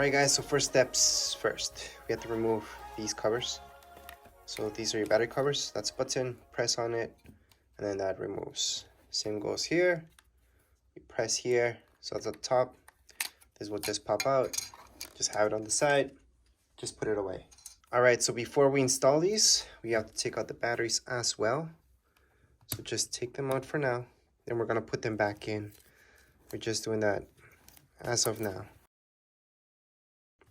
Alright guys, so first steps first. We have to remove these covers. So these are your battery covers. That's a button, press on it, and then that removes. Same goes here. You press here, so it's at the top. This will just pop out. Just have it on the side. Just put it away. Alright, so before we install these, we have to take out the batteries as well. So just take them out for now. Then we're going to put them back in. We're just doing that as of now.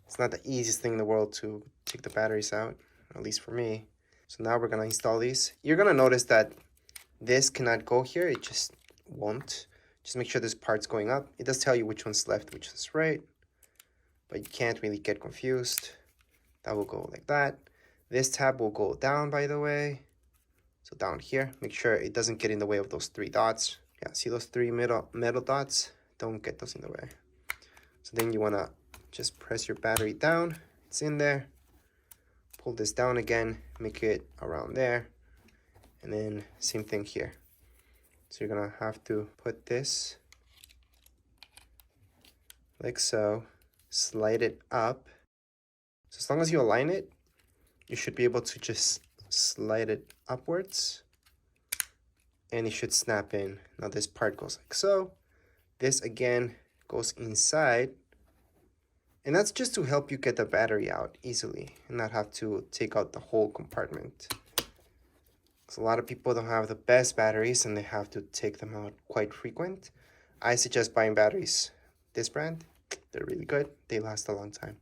It's not the easiest thing in the world to take the batteries out, at least for me. So now we're going to install these. You're going to notice that this cannot go here. It just won't. Just make sure this part's going up. It does tell you which one's left, which is right. But you can't really get confused. That will go like that. This tab will go down, by the way. So down here, make sure it doesn't get in the way of those 3 dots. Yeah, see those 3 metal dots? Don't get those in the way. So then you want to just press your battery down. It's in there. Pull this down again, make it around there. And then same thing here. So you're gonna have to put this like so, slide it up. So as long as you align it, you should be able to just slide it upwards and it should snap in. Now this part goes like so. This again goes inside. And that's just to help you get the battery out easily and not have to take out the whole compartment. So a lot of people don't have the best batteries and they have to take them out quite frequent. I suggest buying batteries. This brand, they're really good. They last a long time.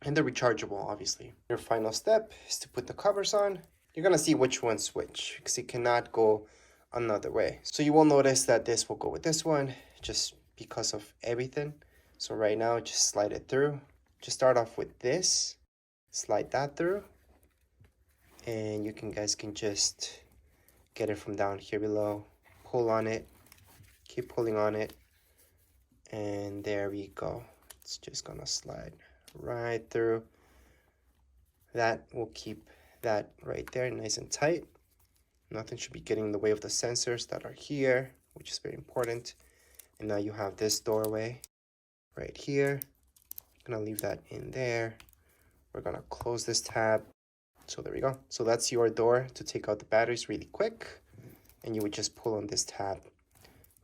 And they're rechargeable, obviously. Your final step is to put the covers on. You're going to see which one's which because it cannot go another way. So you will notice that this will go with this one just because of everything. So right now, just slide it through. Just start off with this. Slide that through. And you guys can just get it from down here below. Pull on it. Keep pulling on it. And there we go. It's just going to slide right through. That will keep that right there nice and tight. Nothing should be getting in the way of the sensors that are here, which is very important. And now you have this doorway right here. I'm gonna leave that in there. We're gonna close this tab. So there we go. So that's your door to take out the batteries really quick. And you would just pull on this tab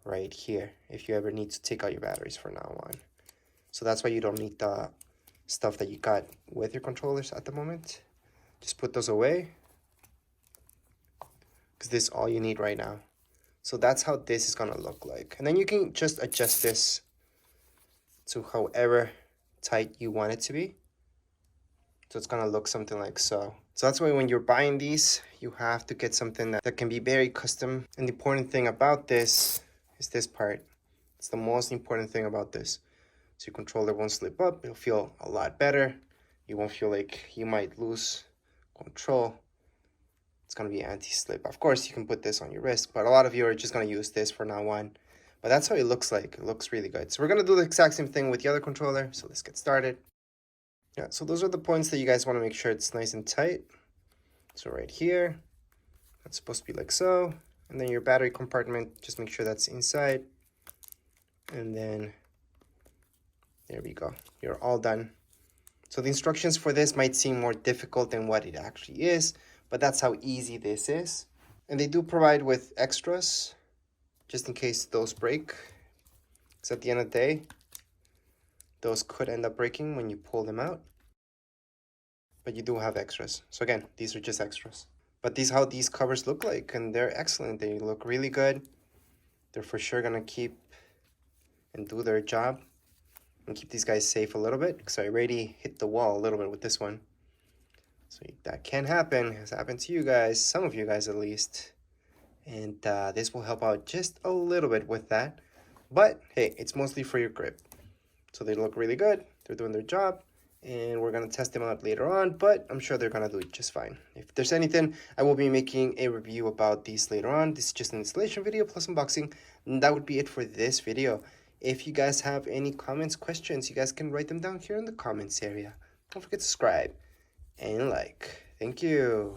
right here if you ever need to take out your batteries from now on. So that's why you don't need the stuff that you got with your controllers at the moment. Just put those away because this is all you need right now. So that's how this is gonna look like. And then you can just adjust this to however tight you want it to be. So it's gonna look something like so. So that's why when you're buying these, you have to get something that can be very custom. And the important thing about this is this part. It's the most important thing about this. So your controller won't slip up. It'll feel a lot better. You won't feel like you might lose control. It's gonna be anti-slip. Of course, you can put this on your wrist, but a lot of you are just gonna use this for now on. But that's how it looks like. It looks really good. So we're going to do the exact same thing with the other controller. So let's get started. Yeah, so those are the points that you guys want to make sure it's nice and tight. So right here, that's supposed to be like so. And then your battery compartment, just make sure that's inside. And then there we go. You're all done. So the instructions for this might seem more difficult than what it actually is, but that's how easy this is. And they do provide with extras, just in case those break. Because at the end of the day, those could end up breaking when you pull them out. But you do have extras. So again, these are just extras. But these how these covers look like, and they're excellent. They look really good. They're for sure gonna keep and do their job and keep these guys safe a little bit. Because I already hit the wall a little bit with this one. So that can happen. It has happened to you guys, some of you guys at least. And this will help out just a little bit with that. But hey, it's mostly for your grip. So they look really good. They're doing their job. And we're going to test them out later on. But I'm sure they're going to do it just fine. If there's anything, I will be making a review about these later on. This is just an installation video plus unboxing. And that would be it for this video. If you guys have any comments, questions, you guys can write them down here in the comments area. Don't forget to subscribe and like. Thank you.